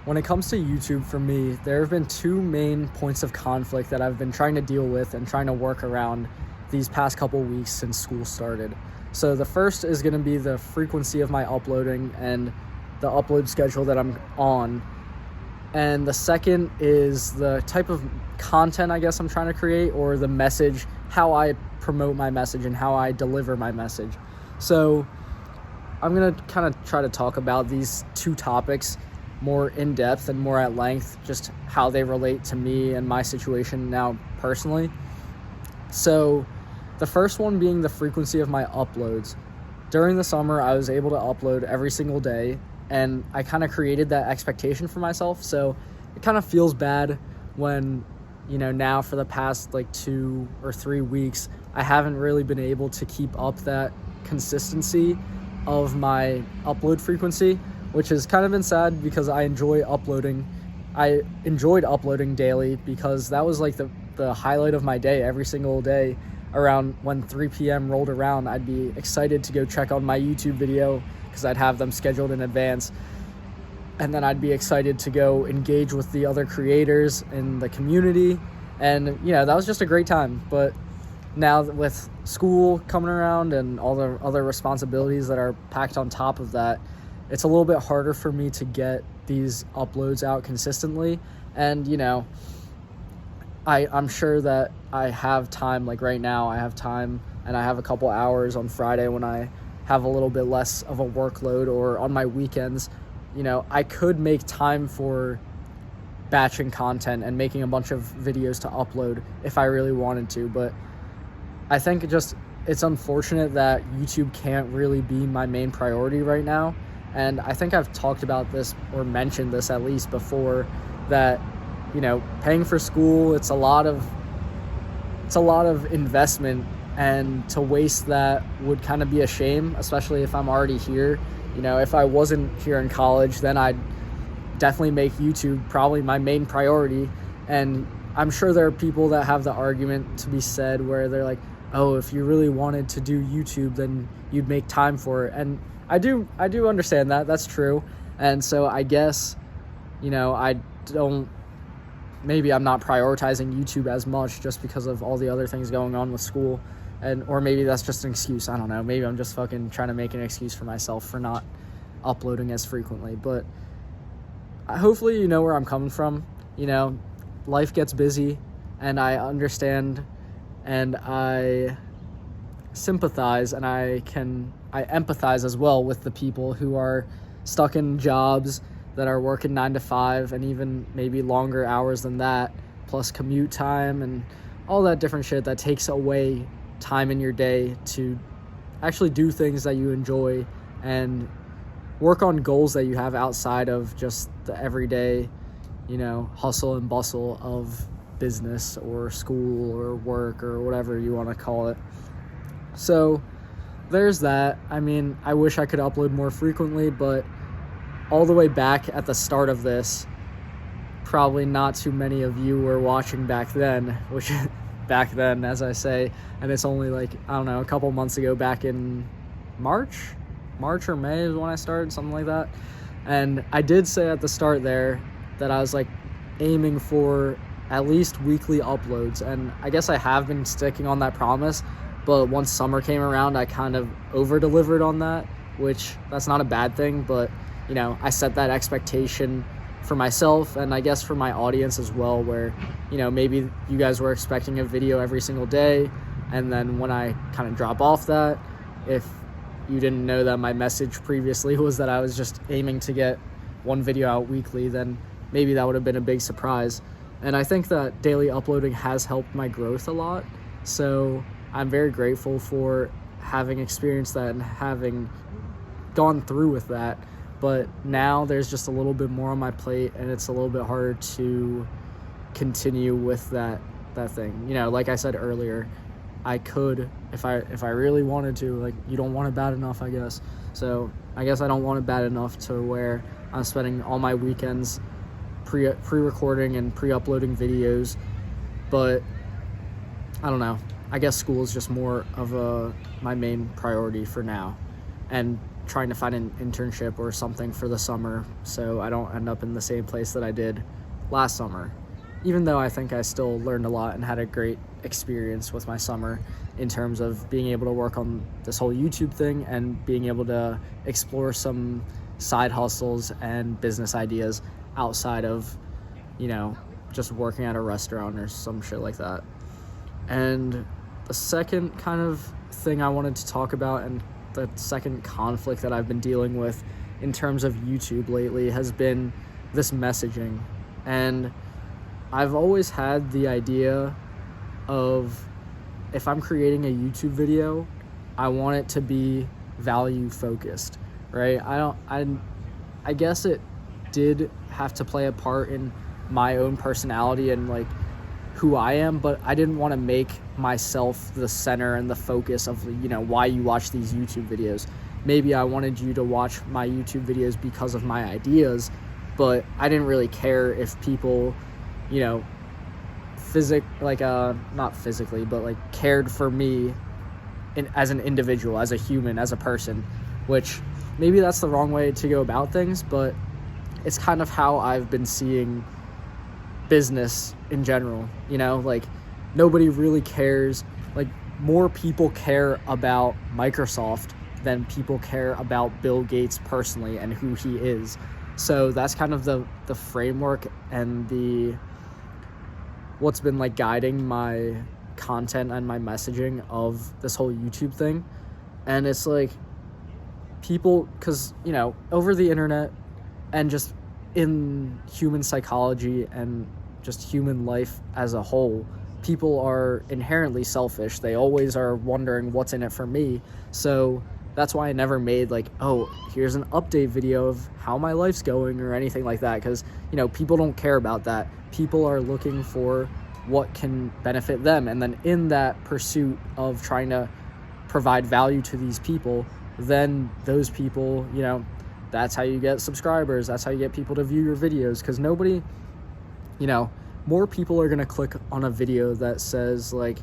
when it comes to YouTube, for me, there have been two main points of conflict that I've been trying to deal with and trying to work around these past couple weeks since school started. So the first is going to be the frequency of my uploading and the upload schedule that I'm on. And the second is the type of content I guess I'm trying to create, or the message, how I promote my message and how I deliver my message. So I'm going to kind of try to talk about these two topics more in depth and more at length, just how they relate to me and my situation now personally. So the first one being the frequency of my uploads. During the summer, I was able to upload every single day, and I kind of created that expectation for myself. So it kind of feels bad when, now for the past 2 or 3 weeks, I haven't really been able to keep up that consistency of my upload frequency, which has kind of been sad because I enjoyed uploading daily, because that was the highlight of my day. Every single day around when 3 p.m. rolled around, I'd be excited to go check on my YouTube video because I'd have them scheduled in advance. And then I'd be excited to go engage with the other creators in the community. And, that was just a great time. But now with school coming around and all the other responsibilities that are packed on top of that, it's a little bit harder for me to get these uploads out consistently. And, I'm sure that I have time, right now I have time, and I have a couple hours on Friday when I have a little bit less of a workload, or on my weekends, I could make time for batching content and making a bunch of videos to upload if I really wanted to. But I think it's unfortunate that YouTube can't really be my main priority right now. And I think I've talked about this, or mentioned this at least before, that, paying for school, it's a lot of investment, and to waste that would kind of be a shame, especially if I'm already here. If I wasn't here in college, then I'd definitely make YouTube probably my main priority. And I'm sure there are people that have the argument to be said where they're like, oh, if you really wanted to do YouTube, then you'd make time for it. And I do understand that. That's true. And so I guess, maybe I'm not prioritizing YouTube as much just because of all the other things going on with school. Or maybe that's just an excuse. I don't know. Maybe I'm just fucking trying to make an excuse for myself for not uploading as frequently. But hopefully you know where I'm coming from. Life gets busy, and I understand, and I sympathize, and I empathize as well with the people who are stuck in jobs that are working 9 to 5 and even maybe longer hours than that, plus commute time and all that different shit that takes away time in your day to actually do things that you enjoy and work on goals that you have outside of just the everyday, hustle and bustle of business or school or work or whatever you want to call it. So there's that. I mean, I wish I could upload more frequently, but all the way back at the start of this, probably not too many of you were watching back then, which back then, as I say, and it's only a couple months ago, back in March or May is when I started, something like that. And I did say at the start there that I was aiming for at least weekly uploads, and I guess I have been sticking on that promise. But once summer came around, I kind of over-delivered on that, which that's not a bad thing, but, I set that expectation for myself and I guess for my audience as well, where, maybe you guys were expecting a video every single day, and then when I kind of drop off that, if you didn't know that my message previously was that I was just aiming to get one video out weekly, then maybe that would have been a big surprise. And I think that daily uploading has helped my growth a lot. So I'm very grateful for having experienced that and having gone through with that. But now there's just a little bit more on my plate, and it's a little bit harder to continue with that thing. Like I said earlier, I could, if I really wanted to, you don't want it bad enough, I guess. So I guess I don't want it bad enough to where I'm spending all my weekends pre-recording and pre-uploading videos. But I don't know. I guess school is just more of my main priority for now. And trying to find an internship or something for the summer so I don't end up in the same place that I did last summer. Even though I think I still learned a lot and had a great experience with my summer in terms of being able to work on this whole YouTube thing and being able to explore some side hustles and business ideas outside of, just working at a restaurant or some shit like that. And the second kind of thing I wanted to talk about, and the second conflict that I've been dealing with in terms of YouTube lately, has been this messaging. And I've always had the idea of, if I'm creating a YouTube video, I want it to be value focused, right? I guess it did have to play a part in my own personality and like who I am, but I didn't want to make myself the center and the focus of, why you watch these YouTube videos. Maybe I wanted you to watch my YouTube videos because of my ideas, but I didn't really care if people, not physically, but like cared for me as an individual, as a human, as a person, which maybe that's the wrong way to go about things, but it's kind of how I've been seeing business in general. Like nobody really cares. Like more people care about Microsoft than people care about Bill Gates personally and who he is. So that's kind of the framework and what's been like guiding my content and my messaging of this whole YouTube thing. And it's like people, because over the internet and just in human psychology and just human life as a whole, people are inherently selfish. They always are wondering what's in it for me. So that's why I never made like, oh, here's an update video of how my life's going or anything like that, because people don't care about that. People are looking for what can benefit them, and then in that pursuit of trying to provide value to these people, then those people, that's how you get subscribers, that's how you get people to view your videos, because nobody, more people are going to click on a video that says like,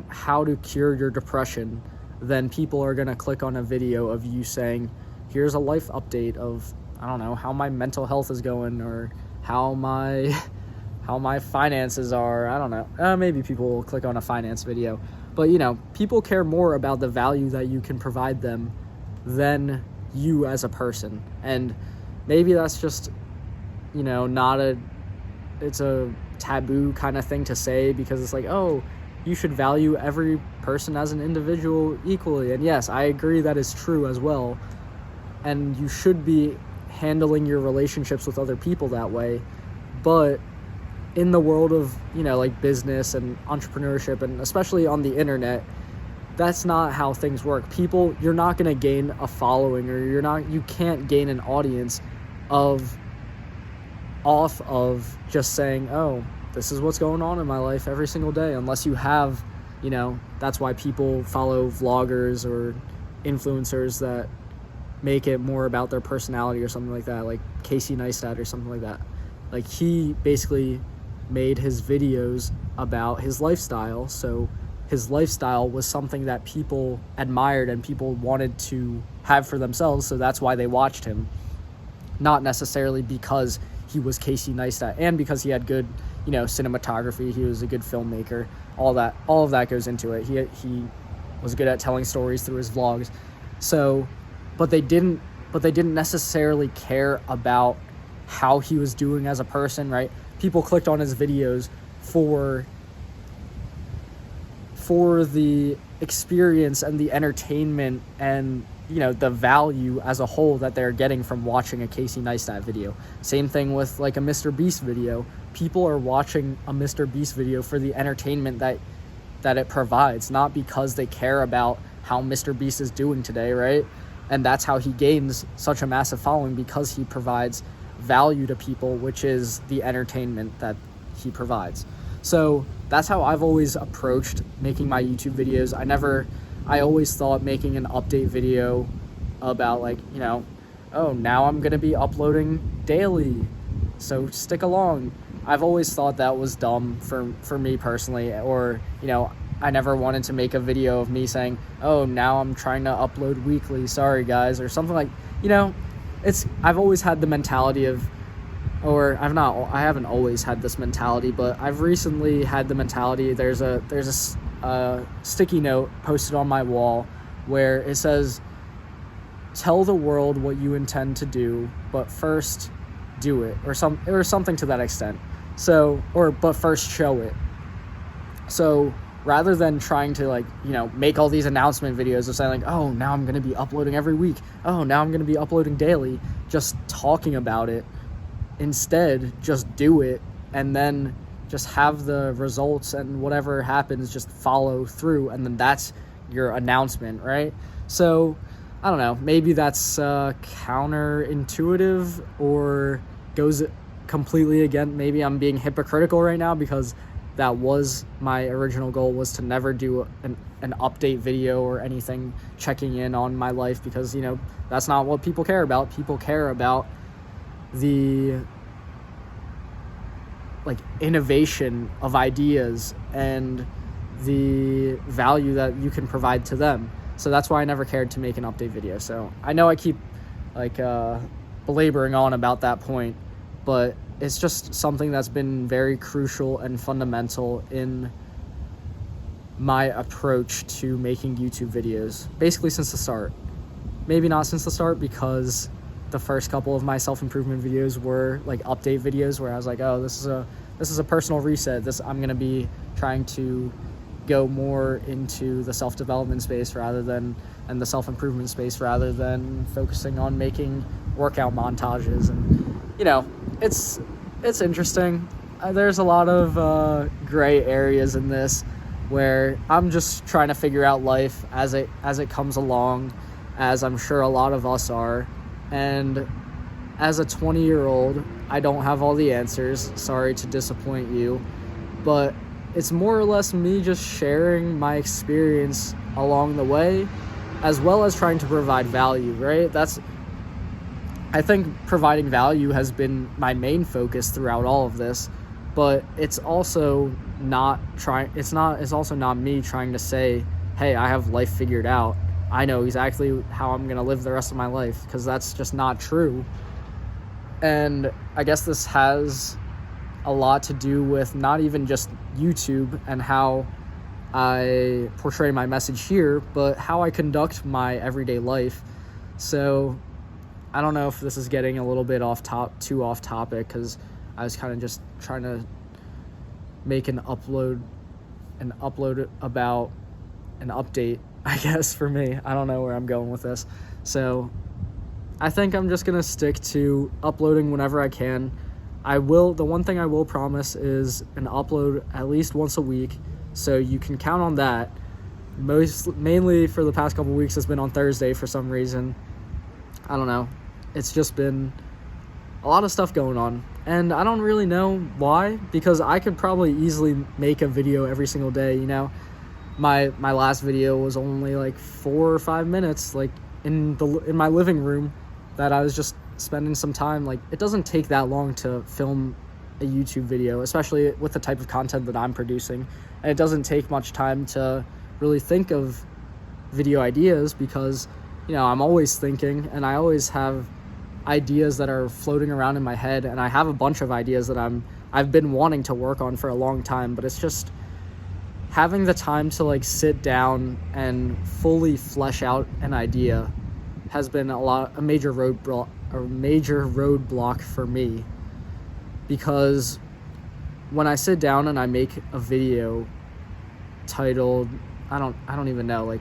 how to cure your depression, than people are going to click on a video of you saying, here's a life update of, I don't know, how my mental health is going, or how my finances are. I don't know. Maybe people will click on a finance video, but people care more about the value that you can provide them than you as a person. And maybe that's just, it's a taboo kind of thing to say, because it's like, oh, you should value every person as an individual equally. And yes, I agree that is true as well. And you should be handling your relationships with other people that way. But in the world of, like business and entrepreneurship, and especially on the internet, that's not how things work. People, you're not going to gain a following, or you can't gain an audience off of just saying, oh, this is what's going on in my life every single day, unless you have, that's why people follow vloggers or influencers that make it more about their personality or something like that, like Casey Neistat or something like that. Like he basically made his videos about his lifestyle, so his lifestyle was something that people admired and people wanted to have for themselves, so that's why they watched him. Not necessarily because he was Casey Neistat, and because he had good, cinematography, he was a good filmmaker, all of that goes into it. He was good at telling stories through his vlogs. So, but they didn't necessarily care about how he was doing as a person, right? People clicked on his videos for the experience and the entertainment and the value as a whole that they're getting from watching a Casey Neistat video. Same thing with like a Mr. Beast video. People are watching a Mr. Beast video for the entertainment that it provides, not because they care about how Mr. Beast is doing today, right? And that's how he gains such a massive following, because he provides value to people, which is the entertainment that he provides. So that's how I've always approached making my YouTube videos. I always thought making an update video about like, oh, now I'm going to be uploading daily, so stick along. I've always thought that was dumb for me personally, or, I never wanted to make a video of me saying, oh, now I'm trying to upload weekly, sorry guys, or something like, I've always had the mentality of, or I haven't always had this mentality, but I've recently had the mentality, there's a sticky note posted on my wall where it says, tell the world what you intend to do, but first do it, or something to that extent. But first show it. So rather than trying to make all these announcement videos of saying oh, now I'm going to be uploading every week, oh, now I'm going to be uploading daily, just talking about it, instead just do it, and then just have the results, and whatever happens, just follow through, and then that's your announcement, right? So I don't know, maybe that's counterintuitive or goes completely again. Maybe I'm being hypocritical right now, because that was my original goal, was to never do an update video or anything checking in on my life, because that's not what people care about. People care about the innovation of ideas and the value that you can provide to them. So that's why I never cared to make an update video. So I know I keep belaboring on about that point, but it's just something that's been very crucial and fundamental in my approach to making YouTube videos, basically since the start. Maybe not since the start, because the first couple of my self-improvement videos were update videos where I was oh, this is a personal reset. I'm going to be trying to go more into the self-development space and the self-improvement space, rather than focusing on making workout montages. And it's interesting. There's a lot of gray areas in this, where I'm just trying to figure out life as it comes along, as I'm sure a lot of us are. And as a 20-year-old, I don't have all the answers. Sorry to disappoint you, but it's more or less me just sharing my experience along the way, as well as trying to provide value, right? I think providing value has been my main focus throughout all of this, but it's also not me trying to say, hey, I have life figured out. I know exactly how I'm going to live the rest of my life, because that's just not true. And I guess this has a lot to do with not even just YouTube and how I portray my message here, but how I conduct my everyday life. So I don't know if this is getting a little bit too off topic, because I was kind of just trying to make an upload about an update, I guess, for me. I don't know where I'm going with this. So I think I'm just going to stick to uploading whenever I can. The one thing I will promise is an upload at least once a week, so you can count on that. Mainly for the past couple weeks, it's been on Thursday for some reason. I don't know. It's just been a lot of stuff going on, and I don't really know why, because I could probably easily make a video every single day. My last video was only 4 or 5 minutes, in my living room, that I was just spending some time. It doesn't take that long to film a YouTube video, especially with the type of content that I'm producing, and it doesn't take much time to really think of video ideas, because I'm always thinking, and I always have ideas that are floating around in my head, and I have a bunch of ideas that I've been wanting to work on for a long time, but it's just having the time to sit down and fully flesh out an idea has been a major roadblock for me, because when I sit down and I make a video titled, I don't even know,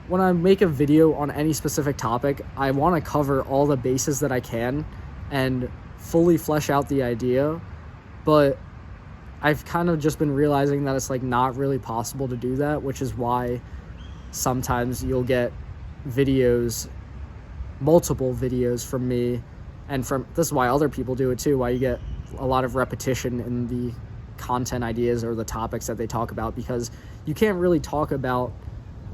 when I make a video on any specific topic, I want to cover all the bases that I can and fully flesh out the idea, but I've kind of just been realizing that it's not really possible to do that, which is why sometimes you'll get multiple videos from me, and this is why other people do it too, why you get a lot of repetition in the content ideas or the topics that they talk about, because you can't really talk about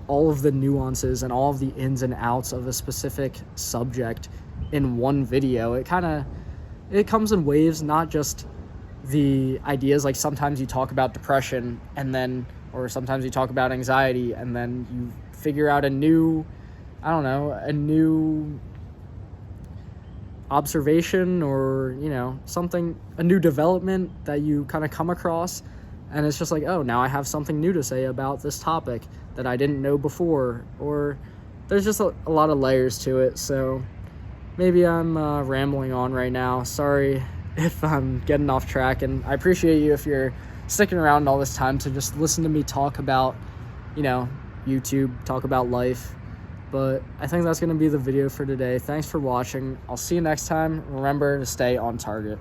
all of the nuances and all of the ins and outs of a specific subject in one video. It comes in waves, not just the ideas. Sometimes you talk about depression, and then or sometimes you talk about anxiety, and then you figure out a new observation, or something, a new development that you kind of come across, and it's just like, oh, now I have something new to say about this topic that I didn't know before. Or there's just a lot of layers to it. So maybe I'm rambling on right now. Sorry if I'm getting off track, and I appreciate you if you're sticking around all this time to just listen to me talk about YouTube, talk about life. But I think that's going to be the video for today. Thanks for watching. I'll see you next time. Remember to stay on target.